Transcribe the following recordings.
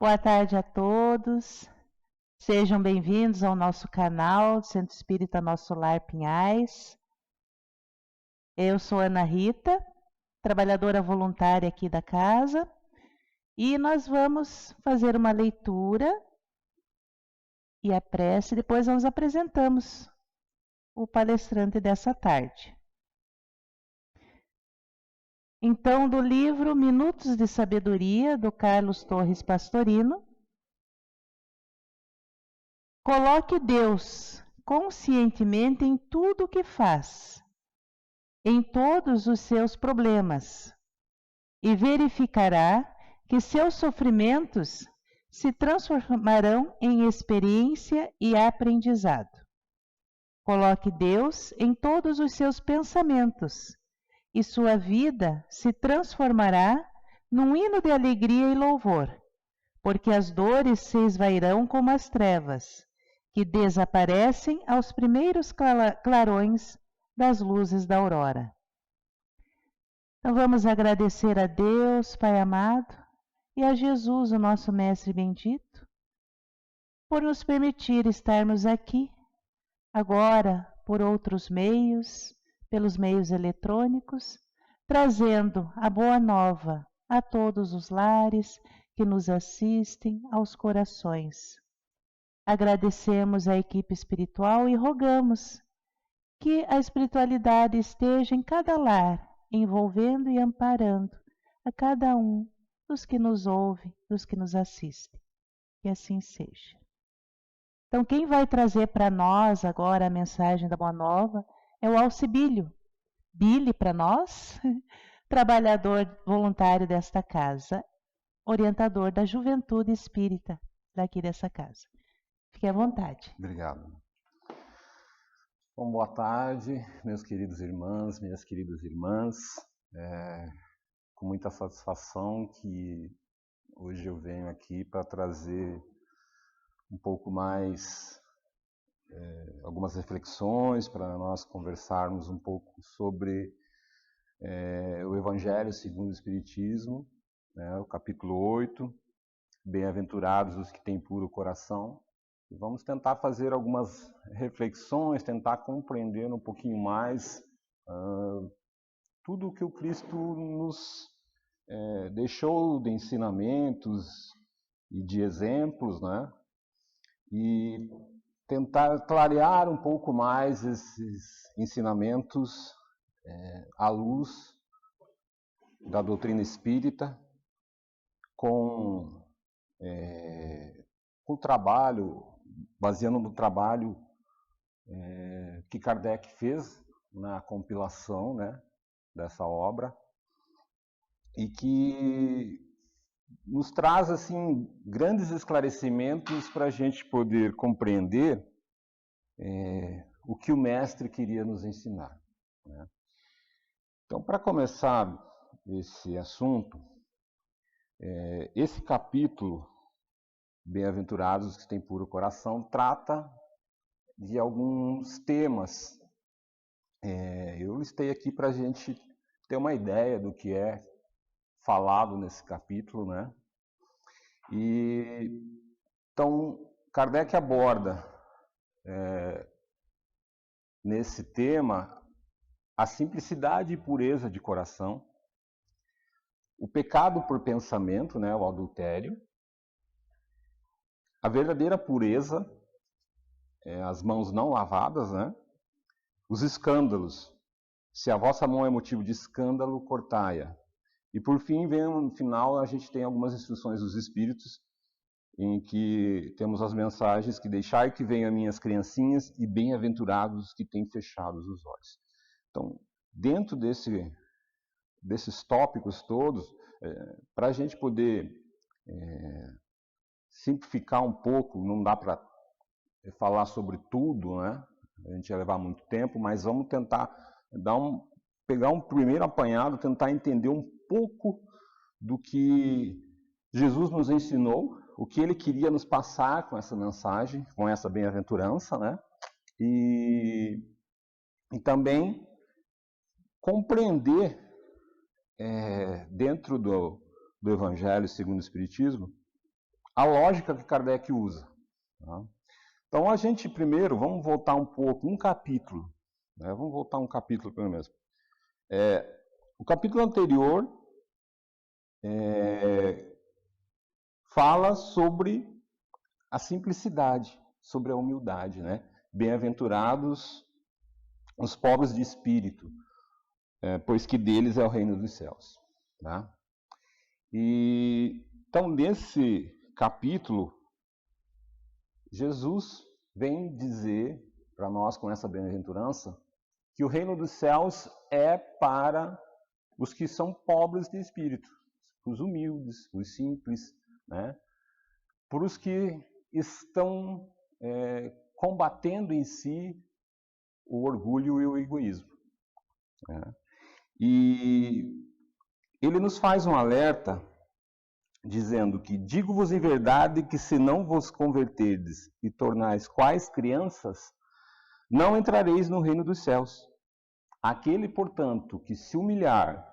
Boa tarde a todos. Sejam bem-vindos ao nosso canal Centro Espírita Nosso Lar Pinhais. Eu sou Ana Rita, trabalhadora voluntária aqui da casa, e nós vamos fazer uma leitura e a prece, depois nós apresentamos o palestrante dessa tarde. Então, do livro Minutos de Sabedoria, do Carlos Torres Pastorino, coloque Deus conscientemente em tudo o que faz, em todos os seus problemas, e verificará que seus sofrimentos se transformarão em experiência e aprendizado. Coloque Deus em todos os seus pensamentos, e sua vida se transformará num hino de alegria e louvor, porque as dores se esvairão como as trevas, que desaparecem aos primeiros clarões das luzes da aurora. Então vamos agradecer a Deus, Pai amado, e a Jesus, o nosso Mestre bendito, por nos permitir estarmos aqui, agora por outros meios, pelos meios eletrônicos, trazendo a boa nova a todos os lares que nos assistem, aos corações. Agradecemos a equipe espiritual e rogamos que a espiritualidade esteja em cada lar, envolvendo e amparando a cada um dos que nos ouvem, dos que nos assistem. Que assim seja. Então, quem vai trazer para nós agora a mensagem da Boa Nova é o Alcibílio. Billy, para nós, trabalhador voluntário desta casa, orientador da juventude espírita daqui dessa casa. Fique à vontade. Obrigado. Bom, boa tarde, meus queridos irmãos, minhas queridas irmãs. Com muita satisfação que hoje eu venho aqui para trazer um pouco mais algumas reflexões, para nós conversarmos um pouco sobre o Evangelho segundo o Espiritismo, o capítulo 8, Bem-aventurados os que têm puro coração. E vamos tentar fazer algumas reflexões, tentar compreender um pouquinho mais tudo o que o Cristo nos deixou de ensinamentos e de exemplos, né? E tentar clarear um pouco mais esses ensinamentos à luz da doutrina espírita, com o trabalho, baseando no trabalho que Kardec fez na compilação, né, dessa obra, e que nos traz assim grandes esclarecimentos para a gente poder compreender o que o mestre queria nos ensinar, né? Então, para começar esse assunto, esse capítulo, Bem-aventurados que têm puro coração, trata de alguns temas. Eu listei aqui para a gente ter uma ideia do que é falado nesse capítulo, né? E então Kardec aborda nesse tema a simplicidade e pureza de coração, o pecado por pensamento, né, o adultério, a verdadeira pureza, as mãos não lavadas, né? Os escândalos. Se a vossa mão é motivo de escândalo, cortai-a. E por fim, no final, a gente tem algumas instruções dos Espíritos, em que temos as mensagens que deixai que venham minhas criancinhas e bem-aventurados que têm fechados os olhos. Então, dentro desses tópicos todos, para a gente poder simplificar um pouco, não dá para falar sobre tudo, né? A gente ia levar muito tempo, mas vamos tentar pegar um primeiro apanhado, tentar entender um pouco do que Jesus nos ensinou, o que ele queria nos passar com essa mensagem, com essa bem-aventurança, né? E também compreender dentro do Evangelho segundo o Espiritismo a lógica que Kardec usa. Tá? Então, a gente primeiro, vamos voltar um pouco, um capítulo. Né? Vamos voltar um capítulo pelo menos. O capítulo anterior fala sobre a simplicidade, sobre a humildade, né? Bem-aventurados os pobres de espírito, pois que deles é o reino dos céus. Tá? E então, nesse capítulo, Jesus vem dizer para nós, com essa bem-aventurança, que o reino dos céus é para os que são pobres de espírito, os humildes, os simples, né? Por os que estão combatendo em si o orgulho e o egoísmo. Né? E ele nos faz um alerta dizendo que digo-vos em verdade que se não vos converterdes e tornais quais crianças, não entrareis no reino dos céus. Aquele, portanto, que se humilhar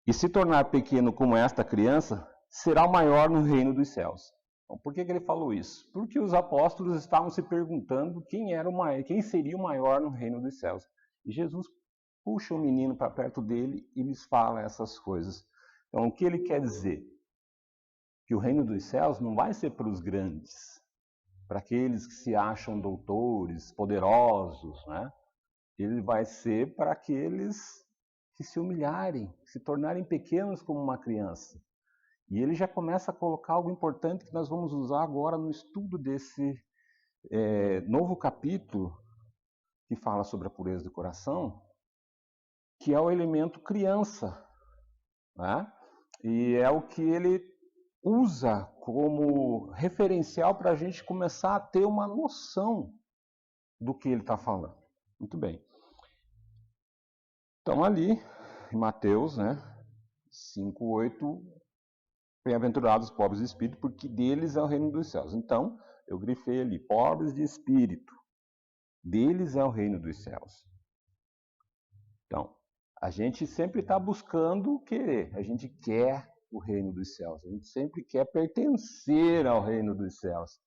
e se tornar pequeno como esta criança, será o maior no reino dos céus. Então, por que ele falou isso? Porque os apóstolos estavam se perguntando quem seria o maior no reino dos céus. E Jesus puxa o menino para perto dele e lhes fala essas coisas. Então, o que ele quer dizer? Que o reino dos céus não vai ser para os grandes, para aqueles que se acham doutores, poderosos, né? Ele vai ser para aqueles que se humilharem, que se tornarem pequenos como uma criança. E ele já começa a colocar algo importante que nós vamos usar agora no estudo desse novo capítulo que fala sobre a pureza do coração, que é o elemento criança. Né? E é o que ele usa como referencial para a gente começar a ter uma noção do que ele está falando. Muito bem. Então, ali, em Mateus, né, 5:8, bem-aventurados os pobres de espírito, porque deles é o reino dos céus. Então, eu grifei ali, pobres de espírito, deles é o reino dos céus. Então, a gente sempre está buscando querer, a gente quer o reino dos céus, a gente sempre quer pertencer ao reino dos céus.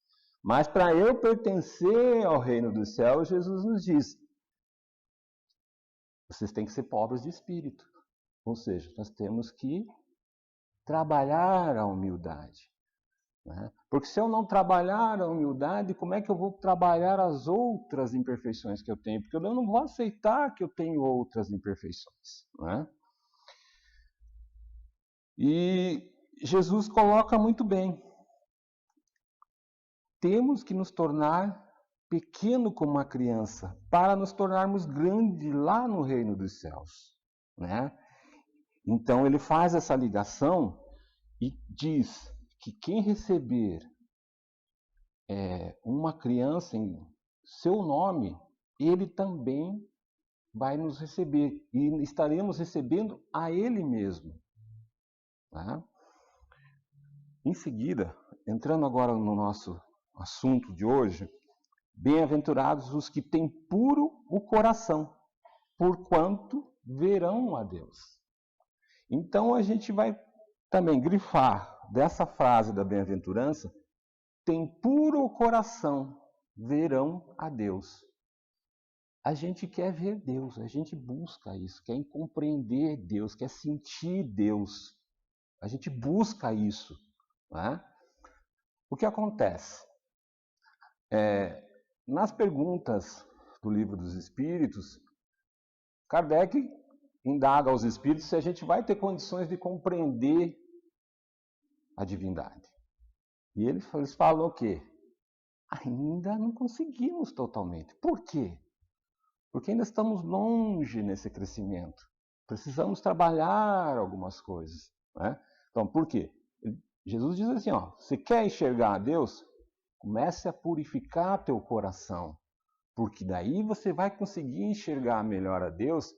Mas para eu pertencer ao reino dos céus, Jesus nos diz, vocês têm que ser pobres de espírito. Ou seja, nós temos que trabalhar a humildade. Né? Porque se eu não trabalhar a humildade, como é que eu vou trabalhar as outras imperfeições que eu tenho? Porque eu não vou aceitar que eu tenho outras imperfeições. Né? E Jesus coloca muito bem. Temos que nos tornar pequeno como uma criança, para nos tornarmos grandes lá no reino dos céus. Né? Então ele faz essa ligação e diz que quem receber uma criança em seu nome, ele também vai nos receber. E estaremos recebendo a ele mesmo. Tá? Em seguida, entrando agora no nosso assunto de hoje, bem-aventurados os que têm puro o coração, porquanto verão a Deus. Então a gente vai também grifar dessa frase da bem-aventurança, tem puro o coração, verão a Deus. A gente quer ver Deus, a gente busca isso, quer compreender Deus, quer sentir Deus. A gente busca isso. Né? O que acontece? Nas perguntas do Livro dos Espíritos, Kardec indaga aos espíritos se a gente vai ter condições de compreender a divindade. E eles falam o quê? Ainda não conseguimos totalmente. Por quê? Porque ainda estamos longe nesse crescimento. Precisamos trabalhar algumas coisas. Né? Então, por quê? Jesus diz assim, você quer enxergar a Deus? Comece a purificar teu coração. Porque daí você vai conseguir enxergar melhor a Deus,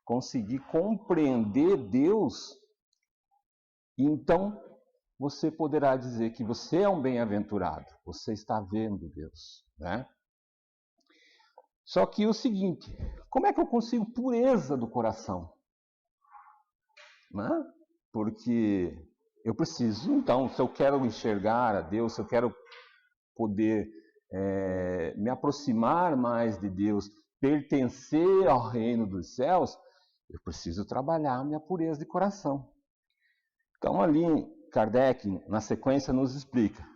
conseguir compreender Deus, e então você poderá dizer que você é um bem-aventurado, você está vendo Deus. Né? Só que o seguinte, como é que eu consigo pureza do coração? Né? Porque eu preciso, então, se eu quero enxergar a Deus, se eu quero poder me aproximar mais de Deus, pertencer ao reino dos céus, eu preciso trabalhar a minha pureza de coração. Então, ali, Kardec, na sequência, nos explica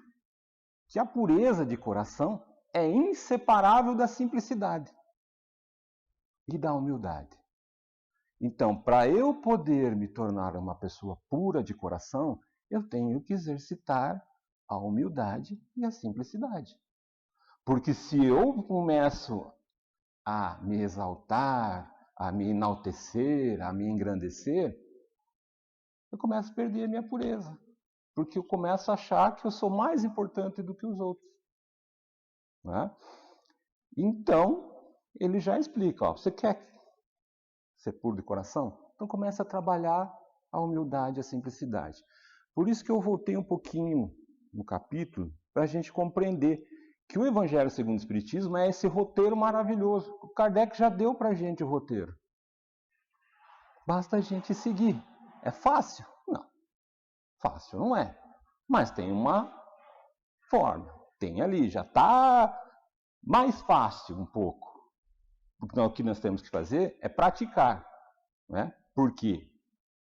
que a pureza de coração é inseparável da simplicidade e da humildade. Então, para eu poder me tornar uma pessoa pura de coração, eu tenho que exercitar a humildade e a simplicidade. Porque se eu começo a me exaltar, a me enaltecer, a me engrandecer, eu começo a perder a minha pureza. Porque eu começo a achar que eu sou mais importante do que os outros. Né? Então, ele já explica, você quer ser puro de coração? Então comece a trabalhar a humildade e a simplicidade. Por isso que eu voltei um pouquinho no capítulo, para a gente compreender que o Evangelho segundo o Espiritismo é esse roteiro maravilhoso. O Kardec já deu para a gente o roteiro. Basta a gente seguir. É fácil? Não. Fácil não é. Mas tem uma forma. Tem ali, já está mais fácil um pouco. Então, o que nós temos que fazer é praticar. Né? Porque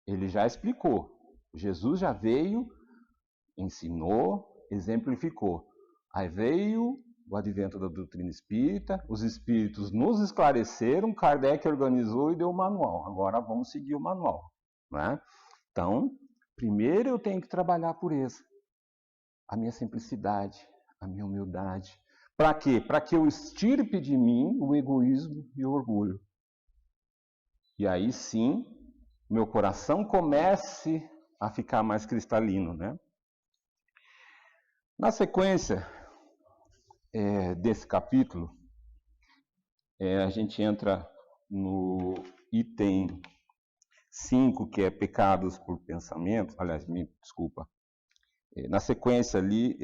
ele já explicou. Jesus já veio, ensinou, exemplificou. Aí veio o advento da doutrina espírita, os espíritos nos esclareceram, Kardec organizou e deu o manual. Agora vamos seguir o manual. Né? Então, primeiro eu tenho que trabalhar a pureza, a minha simplicidade, a minha humildade. Para quê? Para que eu extirpe de mim o egoísmo e o orgulho. E aí sim, meu coração comece a ficar mais cristalino. Né? Na sequência desse capítulo, a gente entra no item 5, que é pecados por pensamento. Aliás, desculpa. Na sequência ali,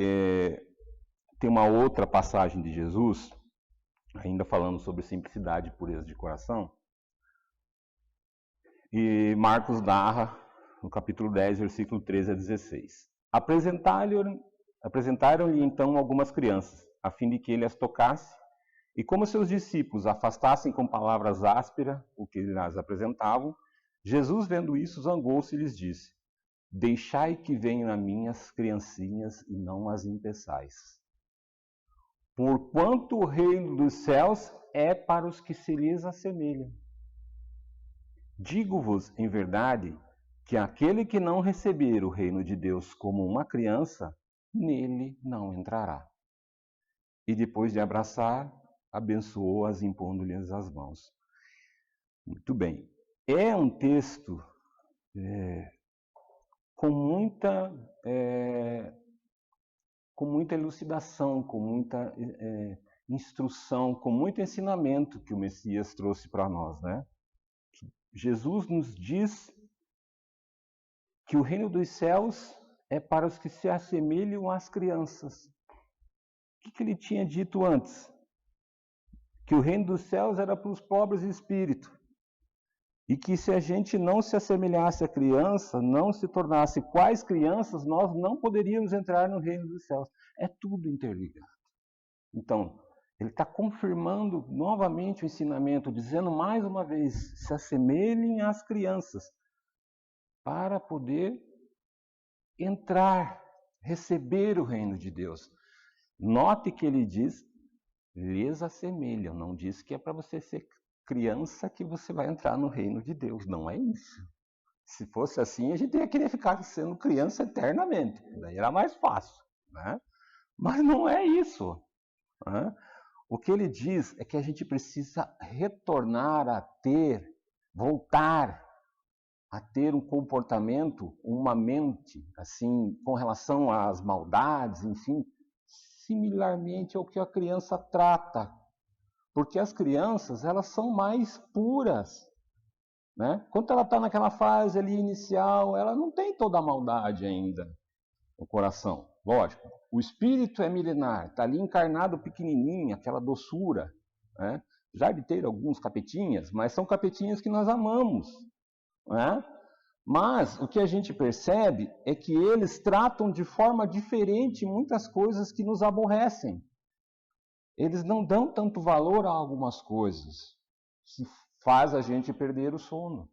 tem uma outra passagem de Jesus, ainda falando sobre simplicidade e pureza de coração. E Marcos narra, no capítulo 10, versículo 13 a 16. Apresentaram-lhe então algumas crianças, a fim de que ele as tocasse, e como seus discípulos afastassem com palavras ásperas o que lhes apresentavam, Jesus, vendo isso, zangou-se e lhes disse: deixai que venham a mim as criancinhas e não as impeçais. Porquanto o reino dos céus é para os que se lhes assemelham. Digo-vos, em verdade, que aquele que não receber o reino de Deus como uma criança, nele não entrará. E depois de abraçar, abençoou-as, impondo-lhes as mãos. Muito bem. É um texto com muita elucidação, com muita instrução, com muito ensinamento que o Messias trouxe para nós, né? Jesus nos diz que o reino dos céus é para os que se assemelham às crianças. O que ele tinha dito antes? Que o reino dos céus era para os pobres de espírito. E que se a gente não se assemelhasse à criança, não se tornasse quais crianças, nós não poderíamos entrar no reino dos céus. É tudo interligado. Então, ele está confirmando novamente o ensinamento, dizendo mais uma vez, se assemelhem às crianças, para poder entrar, receber o reino de Deus. Note que ele diz, lhes assemelham, não diz que é para você ser criança que você vai entrar no reino de Deus, não é isso. Se fosse assim, a gente ia querer ficar sendo criança eternamente, daí era mais fácil, né? Mas não é isso. Né? O que ele diz é que a gente precisa retornar a ter, voltar a ter um comportamento, uma mente, assim, com relação às maldades, enfim, similarmente ao que a criança trata. Porque as crianças, elas são mais puras. Né? Quando ela está naquela fase ali inicial, ela não tem toda a maldade ainda no coração. Lógico, o espírito é milenar, está ali encarnado pequenininho, aquela doçura. Né? Já de ter alguns capetinhas, mas são capetinhas que nós amamos. Né? Mas o que a gente percebe é que eles tratam de forma diferente muitas coisas que nos aborrecem. Eles não dão tanto valor a algumas coisas, que faz a gente perder o sono.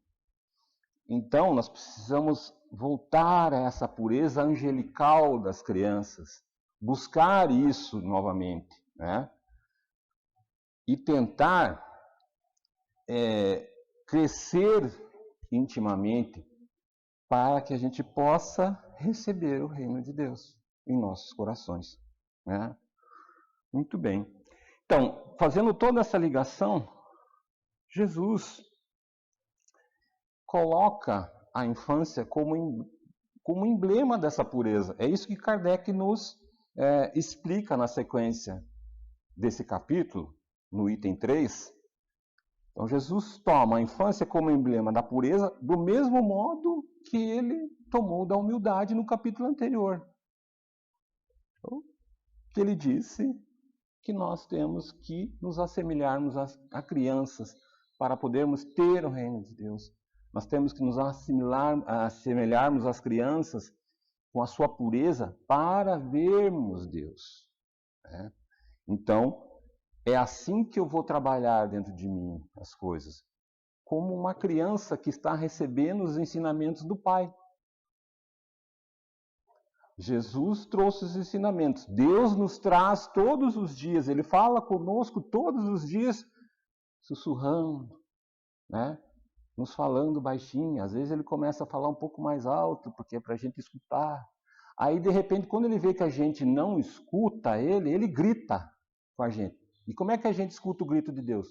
Então, nós precisamos voltar a essa pureza angelical das crianças, buscar isso novamente, né? E tentar crescer intimamente para que a gente possa receber o reino de Deus em nossos corações, né? Muito bem. Então, fazendo toda essa ligação, Jesus coloca a infância como emblema dessa pureza. É isso que Kardec nos explica na sequência desse capítulo, no item 3. Então, Jesus toma a infância como emblema da pureza, do mesmo modo que ele tomou da humildade no capítulo anterior. Então, que ele disse que nós temos que nos assemelharmos a crianças para podermos ter o reino de Deus. Nós temos que nos assemelharmos às crianças com a sua pureza para vermos Deus, né? Então, é assim que eu vou trabalhar dentro de mim as coisas. Como uma criança que está recebendo os ensinamentos do Pai. Jesus trouxe os ensinamentos. Deus nos traz todos os dias. Ele fala conosco todos os dias, sussurrando, né? Nos falando baixinho. Às vezes ele começa a falar um pouco mais alto, porque é para a gente escutar. Aí, de repente, quando ele vê que a gente não escuta ele grita com a gente. E como é que a gente escuta o grito de Deus?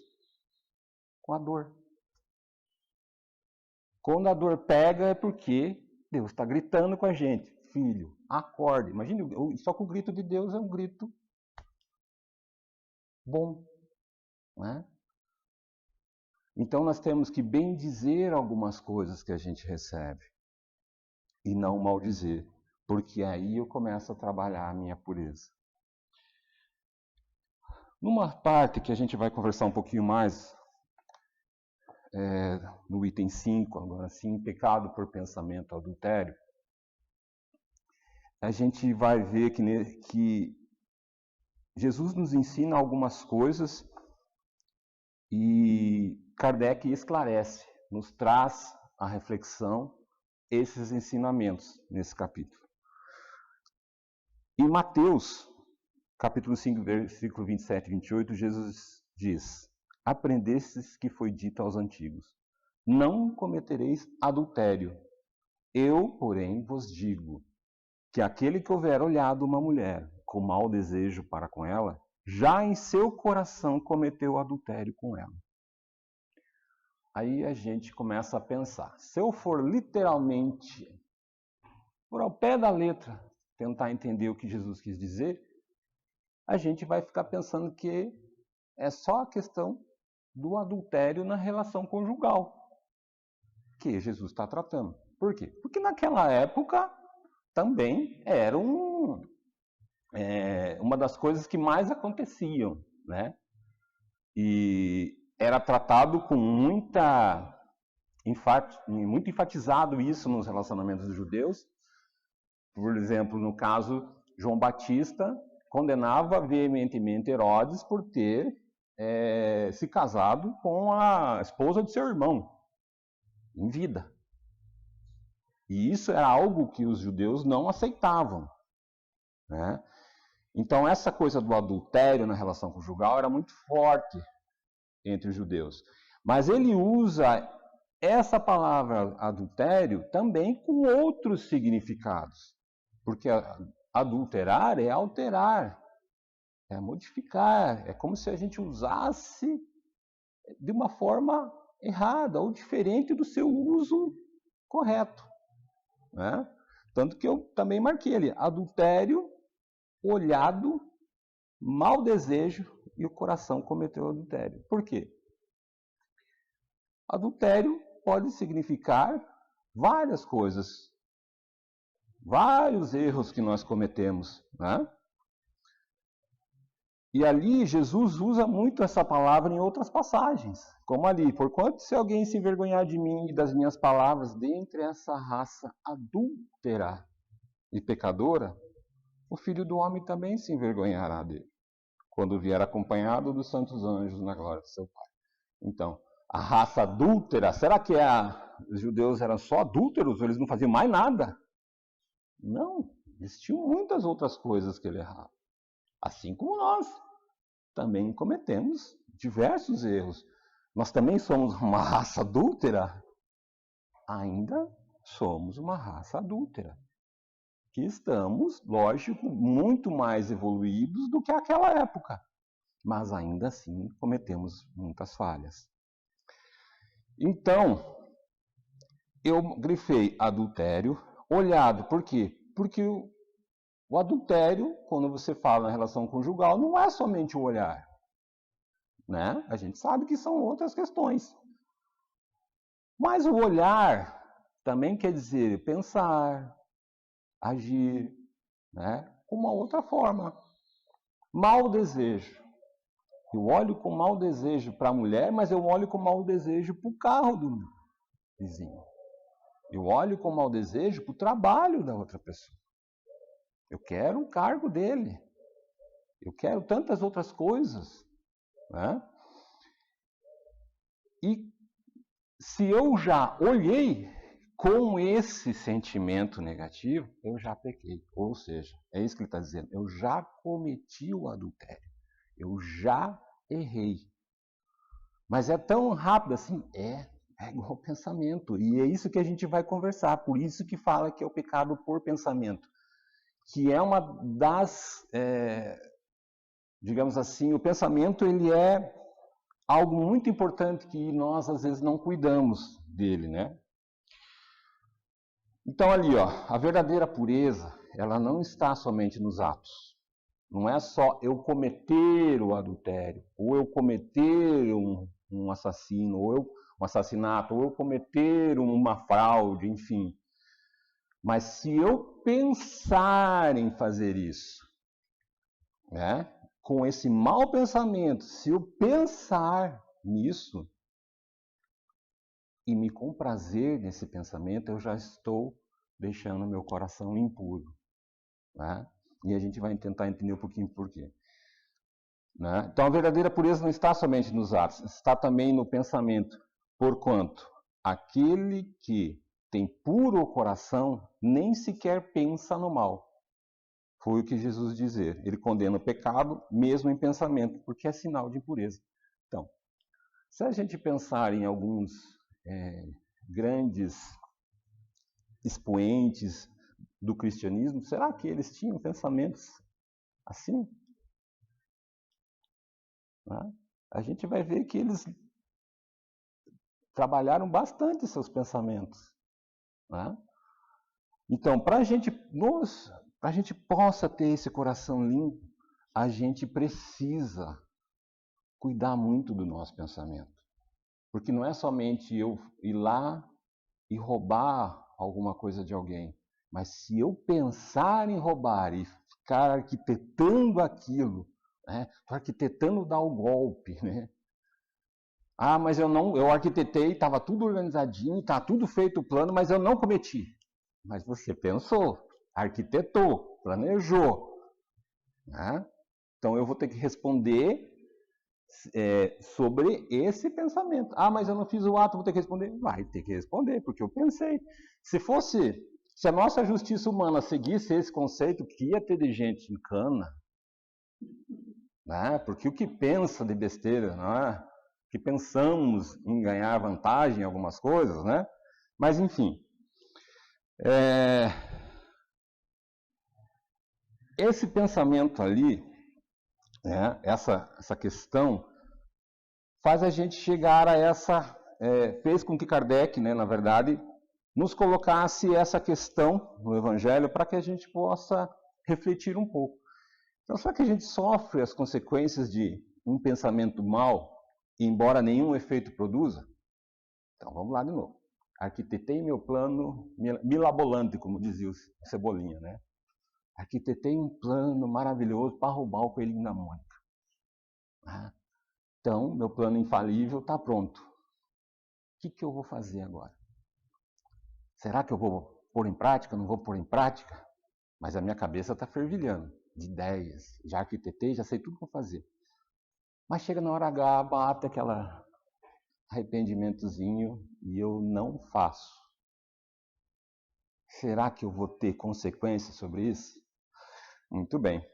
Com a dor. Quando a dor pega é porque Deus está gritando com a gente. Filho, acorde. Imagine, só que o grito de Deus é um grito bom, não é? Então nós temos que bendizer algumas coisas que a gente recebe e não maldizer, porque aí eu começo a trabalhar a minha pureza. Numa parte que a gente vai conversar um pouquinho mais, no item 5, agora sim, pecado por pensamento, adultério, a gente vai ver que Jesus nos ensina algumas coisas e Kardec esclarece, nos traz a reflexão, esses ensinamentos nesse capítulo. Em Mateus, capítulo 5, versículo 27 e 28, Jesus diz: aprendestes que foi dito aos antigos, não cometereis adultério. Eu, porém, vos digo que aquele que houver olhado uma mulher com mau desejo para com ela, já em seu coração cometeu adultério com ela. Aí a gente começa a pensar, se eu for literalmente, por ao pé da letra, tentar entender o que Jesus quis dizer, a gente vai ficar pensando que é só a questão do adultério na relação conjugal que Jesus está tratando. Por quê? Porque naquela época também era uma das coisas que mais aconteciam, né? E era tratado com muito enfatizado isso nos relacionamentos dos judeus. Por exemplo, no caso, João Batista condenava veementemente Herodes por ter se casado com a esposa de seu irmão, em vida. E isso era algo que os judeus não aceitavam, né? Então, essa coisa do adultério na relação conjugal era muito forte entre os judeus. Mas ele usa essa palavra adultério também com outros significados. Porque adulterar é alterar, é modificar, é como se a gente usasse de uma forma errada ou diferente do seu uso correto, né? Tanto que eu também marquei ali, adultério, olhado, mau desejo e o coração cometeu adultério. Por quê? Adultério pode significar várias coisas, vários erros que nós cometemos, né? E ali Jesus usa muito essa palavra em outras passagens, como ali, porquanto se alguém se envergonhar de mim e das minhas palavras dentre essa raça adúltera e pecadora, o Filho do Homem também se envergonhará dele, quando vier acompanhado dos santos anjos na glória de seu Pai. Então, a raça adúltera, será que os judeus eram só adúlteros? Eles não faziam mais nada? Não, eles tinham muitas outras coisas que ele errava. Assim como nós também cometemos diversos erros. Nós também somos uma raça adúltera? Ainda somos uma raça adúltera. Que estamos, lógico, muito mais evoluídos do que aquela época. Mas ainda assim cometemos muitas falhas. Então, eu grifei adultério, olhado. Por quê? Porque o adultério, quando você fala na relação conjugal, não é somente o olhar. Né? A gente sabe que são outras questões. Mas o olhar também quer dizer pensar, agir, né? Com uma outra forma. Mau desejo. Eu olho com mau desejo para a mulher, mas eu olho com mau desejo para o carro do vizinho. Eu olho com mau desejo para o trabalho da outra pessoa. Eu quero o cargo dele. Eu quero tantas outras coisas. Né? E se eu já olhei com esse sentimento negativo, eu já pequei. Ou seja, é isso que ele está dizendo. Eu já cometi o adultério. Eu já errei. Mas é tão rápido assim? É igual pensamento. E é isso que a gente vai conversar. Por isso que fala que é o pecado por pensamento. Que é uma das, digamos assim, o pensamento ele é algo muito importante que nós às vezes não cuidamos dele, né? Então ali, ó, a verdadeira pureza, ela não está somente nos atos. Não é só eu cometer o adultério, ou eu cometer um assassino, ou um assassinato, ou eu cometer uma fraude, enfim. Mas se eu pensar em fazer isso, né, com esse mau pensamento, se eu pensar nisso e me comprazer nesse pensamento, eu já estou deixando meu coração impuro. Né? E a gente vai tentar entender um pouquinho por quê. Né? Então a verdadeira pureza não está somente nos atos, está também no pensamento. Porquanto aquele que tem puro o coração nem sequer pensa no mal. Foi o que Jesus dizer. Ele condena o pecado mesmo em pensamento, porque é sinal de impureza. Então, se a gente pensar em alguns grandes expoentes do cristianismo, será que eles tinham pensamentos assim? Né? A gente vai ver que eles trabalharam bastante seus pensamentos. Né? Então, para a gente possa ter esse coração limpo, a gente precisa cuidar muito do nosso pensamento. Porque não é somente eu ir lá e roubar alguma coisa de alguém, mas se eu pensar em roubar e ficar arquitetando aquilo, né? Estou arquitetando dar o golpe, né? Ah, mas eu arquitetei, estava tudo organizadinho, está tudo feito o plano, mas eu não cometi. Mas você pensou, arquitetou, planejou. Né? Então eu vou ter que responder sobre esse pensamento. Ah, mas eu não fiz o ato, vou ter que responder? Vai ter que responder, porque eu pensei. Se a nossa justiça humana seguisse esse conceito, que ia ter de gente em cana, né? Porque o que pensa de besteira, não é? Que pensamos em ganhar vantagem em algumas coisas, né? Mas enfim, esse pensamento ali, né? Essa questão faz a gente chegar a fez com que Kardec, né, na verdade, nos colocasse essa questão no Evangelho para que a gente possa refletir um pouco. Então, será que a gente sofre as consequências de um pensamento mau, embora nenhum efeito produza? Então, vamos lá de novo. Arquitetei meu plano milabolante, como dizia o Cebolinha, né? Arquitetei um plano maravilhoso para roubar o coelhinho da Mônica. Então, meu plano infalível está pronto. O que eu vou fazer agora? Será que eu vou pôr em prática? Não vou pôr em prática? Mas a minha cabeça está fervilhando de ideias. Já arquitetei, já sei tudo que vou fazer. Mas chega na hora H, bate aquele arrependimentozinho e eu não faço. Será que eu vou ter consequências sobre isso? Muito bem.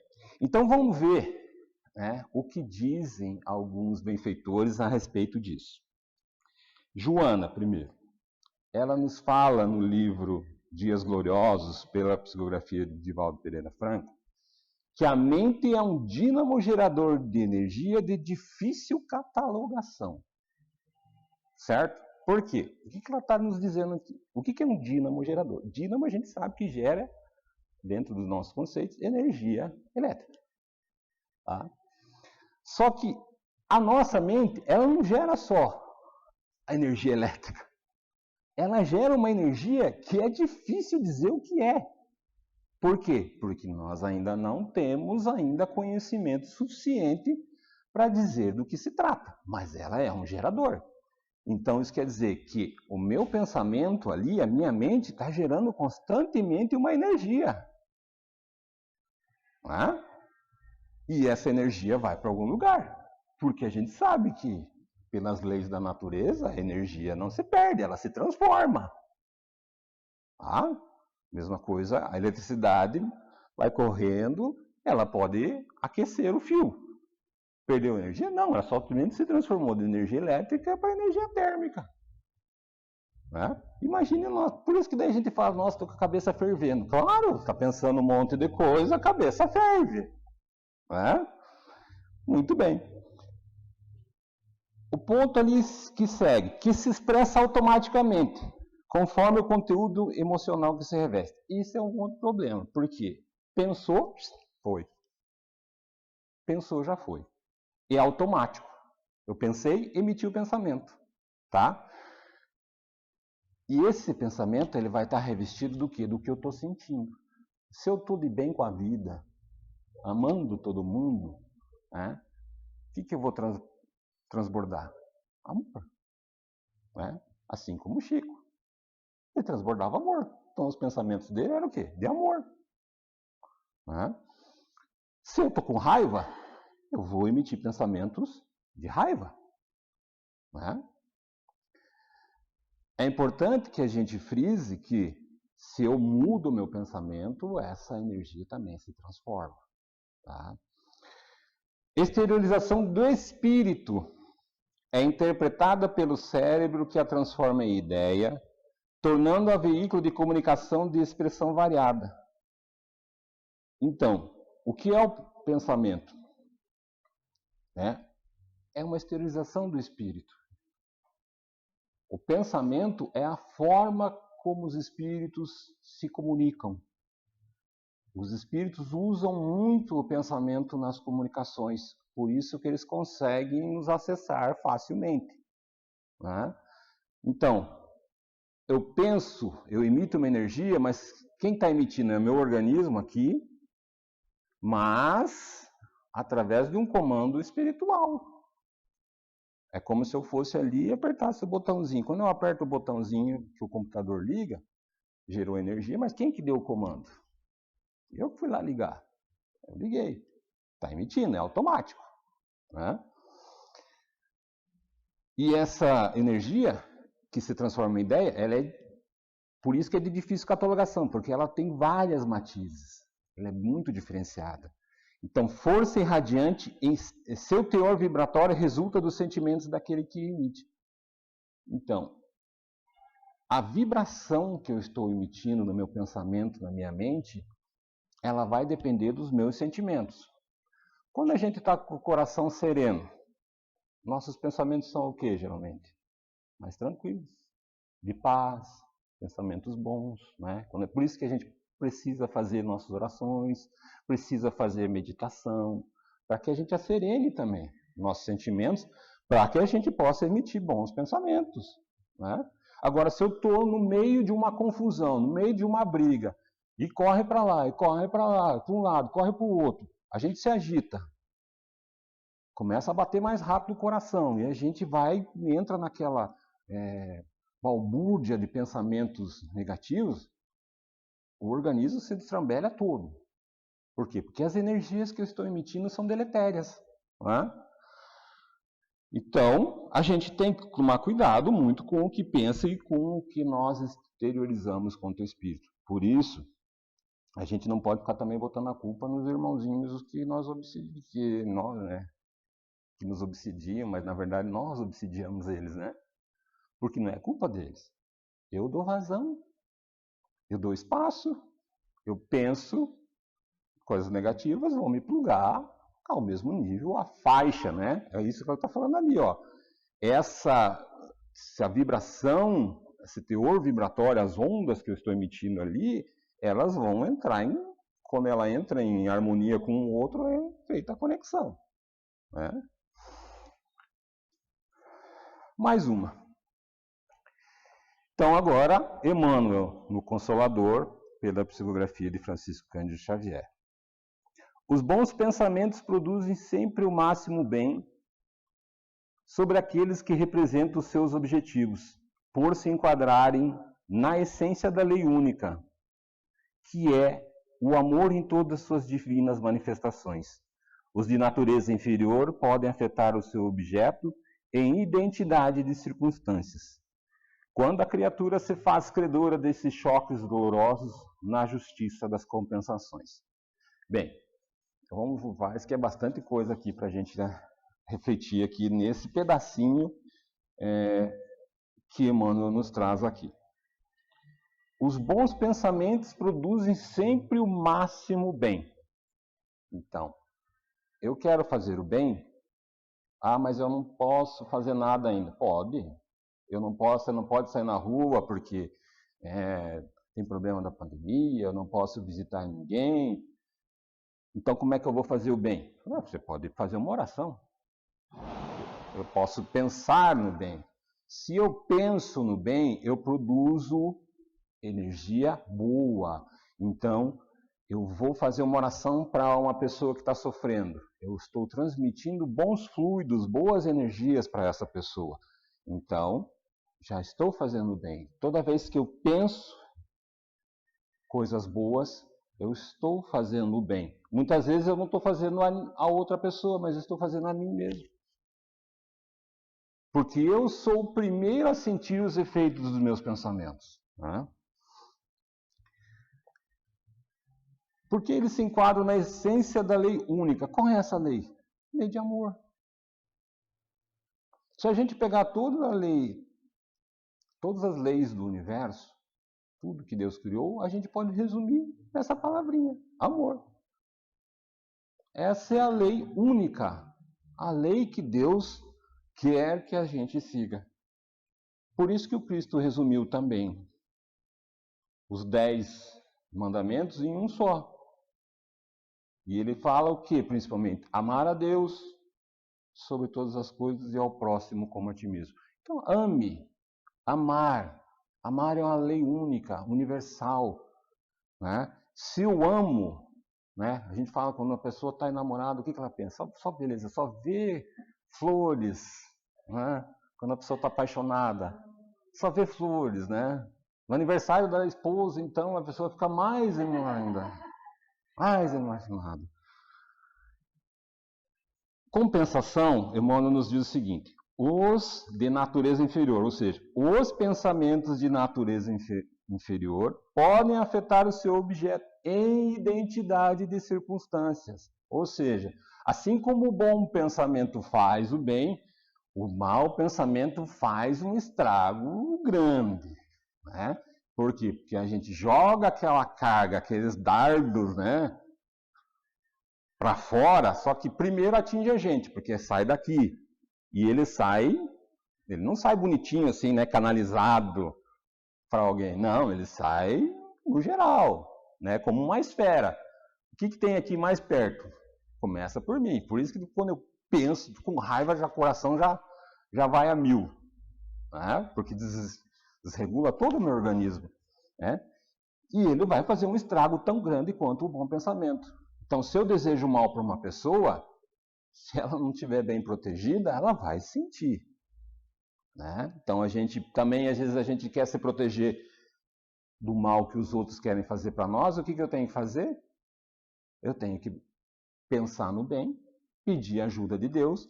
Então vamos ver, né, o que dizem alguns benfeitores a respeito disso. Joana, primeiro, ela nos fala no livro Dias Gloriosos, pela psicografia de Divaldo Pereira Franco, que a mente é um dínamo gerador de energia de difícil catalogação. Certo? Por quê? O que ela está nos dizendo aqui? O que é um dínamo gerador? Dínamo a gente sabe que gera, dentro dos nossos conceitos, energia elétrica. Tá? Só que a nossa mente, ela não gera só a energia elétrica. Ela gera uma energia que é difícil dizer o que é. Por quê? Porque nós ainda não temos conhecimento suficiente para dizer do que se trata. Mas ela é um gerador. Então isso quer dizer que o meu pensamento ali, a minha mente, está gerando constantemente uma energia. Né? E essa energia vai para algum lugar. Porque a gente sabe que, pelas leis da natureza, a energia não se perde, ela se transforma. Tá? Mesma coisa, a eletricidade vai correndo, ela pode aquecer o fio. Perdeu energia? Não, ela simplesmente se transformou de energia elétrica para energia térmica. Né? Imagine nós, por isso que daí a gente fala, nossa, estou com a cabeça fervendo. Claro, está pensando um monte de coisa, a cabeça ferve. Né? Muito bem. O ponto ali que segue, que se expressa automaticamente, conforme o conteúdo emocional que se reveste. Isso é um outro problema, porque pensou, foi. Pensou, já foi. E é automático. Eu pensei, emiti o pensamento. Tá? E esse pensamento ele vai estar revestido do quê? Do que eu estou sentindo. Se eu estou de bem com a vida, amando todo mundo, né? O que eu vou transbordar? Amor. Né? Assim como o Chico. Ele transbordava amor. Então os pensamentos dele eram o quê? De amor. Né? Se eu estou com raiva, eu vou emitir pensamentos de raiva. Né? É importante que a gente frise que se eu mudo o meu pensamento, essa energia também se transforma. Tá? Exteriorização do espírito é interpretada pelo cérebro que a transforma em ideia, tornando-a veículo de comunicação de expressão variada. Então, o que é o pensamento? É uma exteriorização do espírito. O pensamento é a forma como os espíritos se comunicam. Os espíritos usam muito o pensamento nas comunicações, por isso que eles conseguem nos acessar facilmente. Né? Então, eu penso, eu emito uma energia, mas quem está emitindo é o meu organismo aqui, mas através de um comando espiritual. É como se eu fosse ali e apertasse o botãozinho. Quando eu aperto o botãozinho que o computador liga, gerou energia, mas quem que deu o comando? Eu que fui lá ligar. Eu liguei. Está emitindo, é automático. Né? E essa energia que se transforma em ideia, ela é, por isso que é de difícil catalogação, porque ela tem várias matizes. Ela é muito diferenciada. Então, força irradiante, em seu teor vibratório, resulta dos sentimentos daquele que emite. Então, a vibração que eu estou emitindo no meu pensamento, na minha mente, ela vai depender dos meus sentimentos. Quando a gente está com o coração sereno, nossos pensamentos são o quê, geralmente? Mais tranquilos, de paz, pensamentos bons. Né? É por isso que a gente precisa fazer nossas orações, precisa fazer meditação, para que a gente acerene também nossos sentimentos, para que a gente possa emitir bons pensamentos. Né? Agora, se eu estou no meio de uma confusão, no meio de uma briga, e corre para lá, para um lado, corre para o outro, a gente se agita. começa a bater mais rápido o coração, e a gente entra naquela balbúrdia de pensamentos negativos, o organismo se destrambelha todo. Por quê? Porque as energias que eu estou emitindo são deletérias. Não é? Então, a gente tem que tomar cuidado muito com o que pensa e com o que nós exteriorizamos contra o espírito. Por isso, a gente não pode ficar também botando a culpa nos irmãozinhos que nos obsidiam, mas na verdade nós obsidiamos eles, né? Porque não é culpa deles. Eu dou razão, eu dou espaço, eu penso coisas negativas, vão me plugar ao mesmo nível, a faixa, né? É isso que ela está falando ali, ó. Essa vibração, esse teor vibratório, as ondas que eu estou emitindo ali, elas vão entrar quando ela entra em harmonia com o outro, é feita a conexão. Né? Mais uma. Então agora, Emmanuel, no Consolador, pela psicografia de Francisco Cândido Xavier. Os bons pensamentos produzem sempre o máximo bem sobre aqueles que representam os seus objetivos, por se enquadrarem na essência da lei única, que é o amor em todas suas divinas manifestações. Os de natureza inferior podem afetar o seu objeto em identidade de circunstâncias, quando a criatura se faz credora desses choques dolorosos na justiça das compensações. Bem, então vamos ver, que é bastante coisa aqui para a gente, né, refletir aqui nesse pedacinho que Emmanuel nos traz aqui. Os bons pensamentos produzem sempre o máximo bem. Então, eu quero fazer o bem, mas eu não posso fazer nada ainda. Pode. Você não pode sair na rua porque tem problema da pandemia, eu não posso visitar ninguém. Então, como é que eu vou fazer o bem? Você pode fazer uma oração. Eu posso pensar no bem. Se eu penso no bem, eu produzo energia boa. Então, eu vou fazer uma oração para uma pessoa que está sofrendo. Eu estou transmitindo bons fluidos, boas energias para essa pessoa. Então, já estou fazendo bem. Toda vez que eu penso coisas boas, eu estou fazendo o bem. Muitas vezes eu não estou fazendo a outra pessoa, mas estou fazendo a mim mesmo. Porque eu sou o primeiro a sentir os efeitos dos meus pensamentos. Né? Porque eles se enquadram na essência da lei única. Qual é essa lei? Lei de amor. Se a gente pegar todas as leis do universo, tudo que Deus criou, a gente pode resumir nessa palavrinha, amor. Essa é a lei única, a lei que Deus quer que a gente siga. Por isso que o Cristo resumiu também os 10 mandamentos em um só. E ele fala o que, principalmente? Amar a Deus sobre todas as coisas e ao próximo como a ti mesmo. Então, ame, amar. Amar é uma lei única, universal. Né? Se eu amo, né? A gente fala quando uma pessoa está enamorada, o que ela pensa? Só beleza, só vê flores. Né? Quando a pessoa está apaixonada, só vê flores. Né? No aniversário da esposa, então, a pessoa fica mais ainda. Mais emocionada. Compensação, Emmanuel nos diz o seguinte: os de natureza inferior, ou seja, os pensamentos de natureza inferior podem afetar o seu objeto em identidade de circunstâncias. Ou seja, assim como o bom pensamento faz o bem, o mau pensamento faz um estrago grande. Né? Por quê? Porque a gente joga aquela carga, aqueles dardos, né, para fora, só que primeiro atinge a gente, porque sai daqui. E ele não sai bonitinho assim, né, canalizado para alguém. Não, ele sai no geral, né, como uma esfera. O que tem aqui mais perto? Começa por mim. Por isso que quando eu penso com raiva, já o coração já vai a 1000. Né? Porque desregula todo o meu organismo. Né? E ele vai fazer um estrago tão grande quanto o bom pensamento. Então, se eu desejo mal para uma pessoa, Se ela não estiver bem protegida, ela vai sentir. Né? Então, a gente também, às vezes, a gente quer se proteger do mal que os outros querem fazer para nós. O que eu tenho que fazer? Eu tenho que pensar no bem, pedir ajuda de Deus,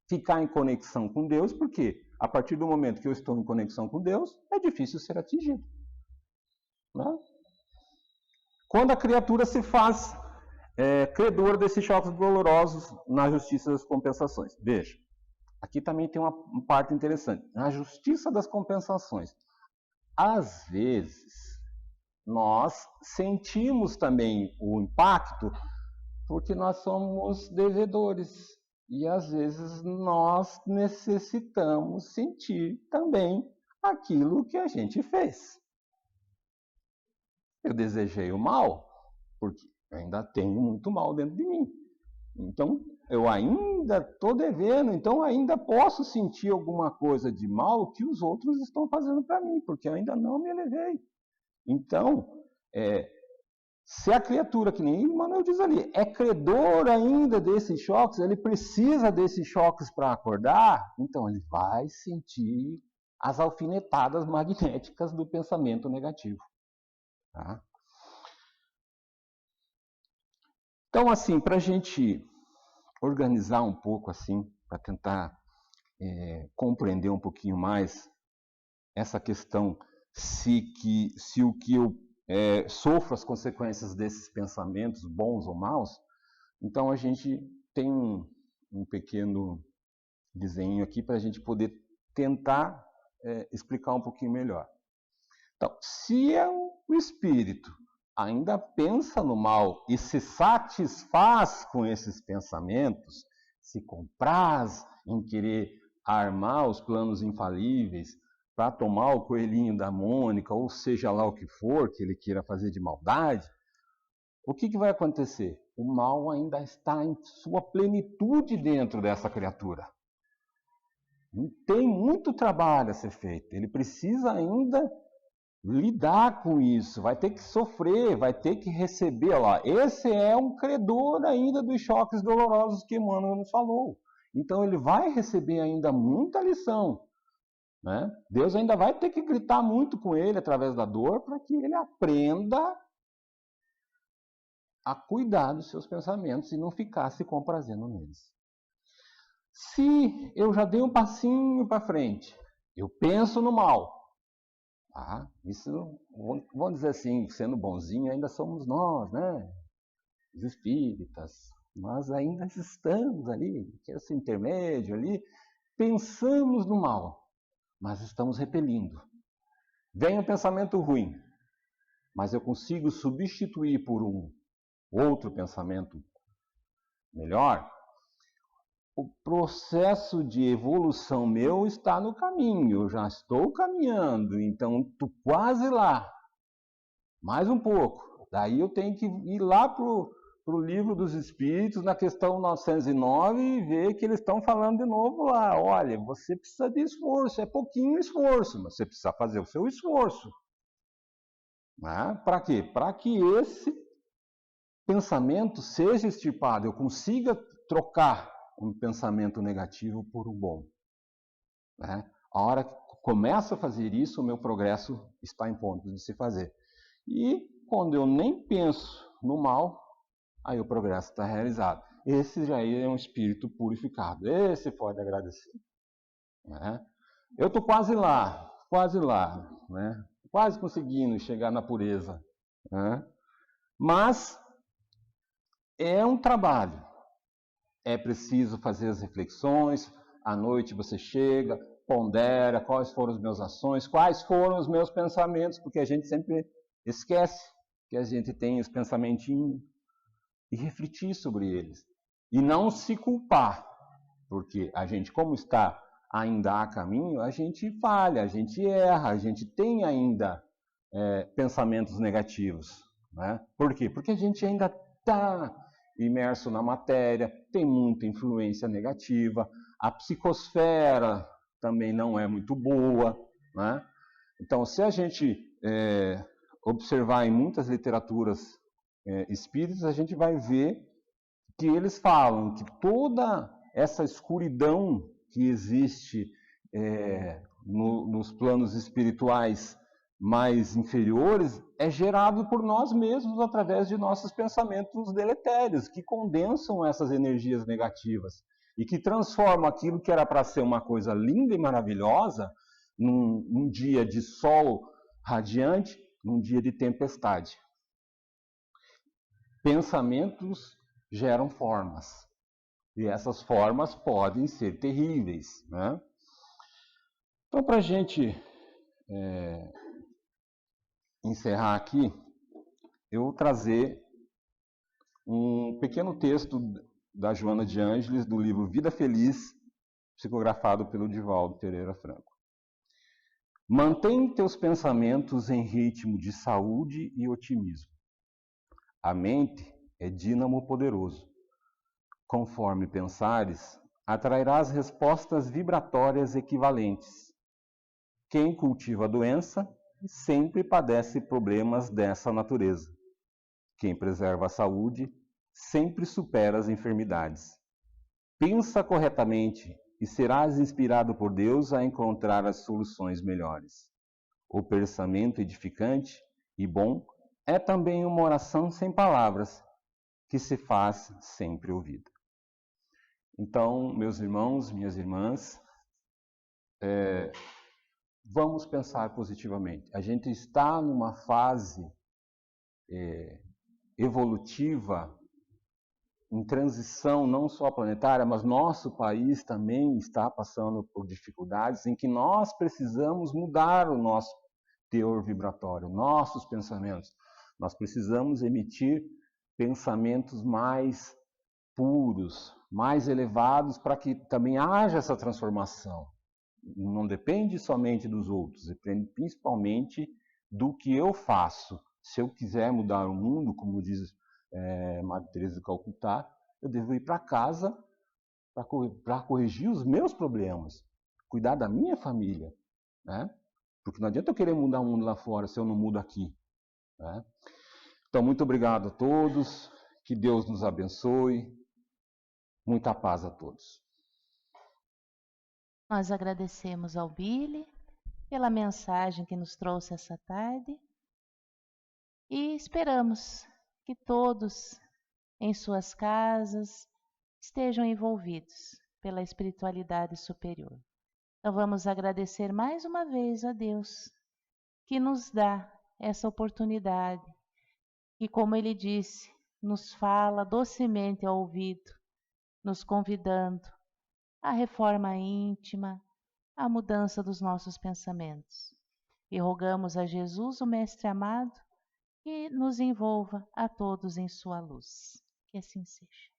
ficar em conexão com Deus, porque a partir do momento que eu estou em conexão com Deus, é difícil ser atingido. Né? Quando a criatura se faz credora desses choques dolorosos na justiça das compensações. Veja, aqui também tem uma parte interessante. Na justiça das compensações, às vezes, nós sentimos também o impacto porque nós somos devedores. E às vezes nós necessitamos sentir também aquilo que a gente fez. Eu desejei o mal, porque eu ainda tenho muito mal dentro de mim. Então, eu ainda estou devendo, então ainda posso sentir alguma coisa de mal que os outros estão fazendo para mim, porque eu ainda não me elevei. Então, se a criatura, que nem Emmanuel diz ali, é credor ainda desses choques, ele precisa desses choques para acordar, então ele vai sentir as alfinetadas magnéticas do pensamento negativo. Tá? Então, assim, para a gente organizar um pouco, assim, para tentar compreender um pouquinho mais essa questão, se o que eu sofro as consequências desses pensamentos, bons ou maus, então a gente tem um pequeno desenho aqui para a gente poder tentar explicar um pouquinho melhor. Então, se o espírito ainda pensa no mal e se satisfaz com esses pensamentos, se compraz em querer armar os planos infalíveis para tomar o coelhinho da Mônica, ou seja lá o que for que ele queira fazer de maldade, o que vai acontecer? O mal ainda está em sua plenitude dentro dessa criatura. Tem muito trabalho a ser feito. Ele precisa ainda lidar com isso, vai ter que sofrer, vai ter que receber. Lá. Esse é um credor ainda dos choques dolorosos que Emmanuel nos falou. Então ele vai receber ainda muita lição. Né? Deus ainda vai ter que gritar muito com ele através da dor para que ele aprenda a cuidar dos seus pensamentos e não ficar se comprazendo neles. Se eu já dei um passinho para frente, eu penso no mal, isso, vamos dizer assim, sendo bonzinho, ainda somos nós, né? Os espíritas, nós ainda estamos ali, esse intermédio ali, pensamos no mal, mas estamos repelindo. Vem um pensamento ruim, mas eu consigo substituir por um outro pensamento melhor. O processo de evolução meu está no caminho, eu já estou caminhando, então estou quase lá. Mais um pouco. Daí eu tenho que ir lá para o Livro dos Espíritos, na questão 909, e ver que eles estão falando de novo lá. Olha, você precisa de esforço, é pouquinho esforço, mas você precisa fazer o seu esforço. Né? Para quê? Para que esse pensamento seja extirpado, eu consiga trocar um pensamento negativo por um bom. Né? A hora que começo a fazer isso, o meu progresso está em ponto de se fazer. E quando eu nem penso no mal, aí o progresso está realizado. Esse já é um espírito purificado. Esse pode agradecer. Né? Eu estou quase lá, né? Quase conseguindo chegar na pureza. Né? Mas é um trabalho. É preciso fazer as reflexões, à noite você chega, pondera quais foram as minhas ações, quais foram os meus pensamentos, porque a gente sempre esquece que a gente tem os pensamentinhos, e refletir sobre eles. E não se culpar, porque a gente, como está ainda a caminho, a gente falha, a gente erra, a gente tem ainda pensamentos negativos. Né? Por quê? Porque a gente ainda está imerso na matéria, tem muita influência negativa, a psicosfera também não é muito boa. Né? Então, se a gente observar em muitas literaturas espíritas, a gente vai ver, que eles falam que toda essa escuridão que existe nos planos espirituais mais inferiores é gerado por nós mesmos através de nossos pensamentos deletérios, que condensam essas energias negativas e que transformam aquilo que era para ser uma coisa linda e maravilhosa num dia de sol radiante, num dia de tempestade. Pensamentos geram formas, e essas formas podem ser terríveis, né? Então, para a gente encerrar aqui, eu vou trazer um pequeno texto da Joana de Ângeles, do livro Vida Feliz, psicografado pelo Divaldo Pereira Franco. Mantém teus pensamentos em ritmo de saúde e otimismo. A mente é dínamo poderoso. Conforme pensares, atrairás respostas vibratórias equivalentes. Quem cultiva a doença sempre padece problemas dessa natureza. Quem preserva a saúde sempre supera as enfermidades. Pensa corretamente e serás inspirado por Deus a encontrar as soluções melhores. O pensamento edificante e bom é também uma oração sem palavras, que se faz sempre ouvida. Então, meus irmãos, minhas irmãs, vamos pensar positivamente. A gente está numa fase evolutiva, em transição não só planetária, mas nosso país também está passando por dificuldades em que nós precisamos mudar o nosso teor vibratório, nossos pensamentos. Nós precisamos emitir pensamentos mais puros, mais elevados, para que também haja essa transformação. Não depende somente dos outros, depende principalmente do que eu faço. Se eu quiser mudar o mundo, como diz Madre Teresa de Calcutá, eu devo ir para casa para corrigir os meus problemas, cuidar da minha família, né? Porque não adianta eu querer mudar o mundo lá fora se eu não mudo aqui, né? Então, muito obrigado a todos, que Deus nos abençoe, muita paz a todos. Nós agradecemos ao Billy pela mensagem que nos trouxe essa tarde e esperamos que todos em suas casas estejam envolvidos pela espiritualidade superior. Então vamos agradecer mais uma vez a Deus que nos dá essa oportunidade e, como ele disse, nos fala docemente ao ouvido, nos convidando à reforma íntima, à mudança dos nossos pensamentos. E rogamos a Jesus, o Mestre amado, que nos envolva a todos em sua luz. Que assim seja.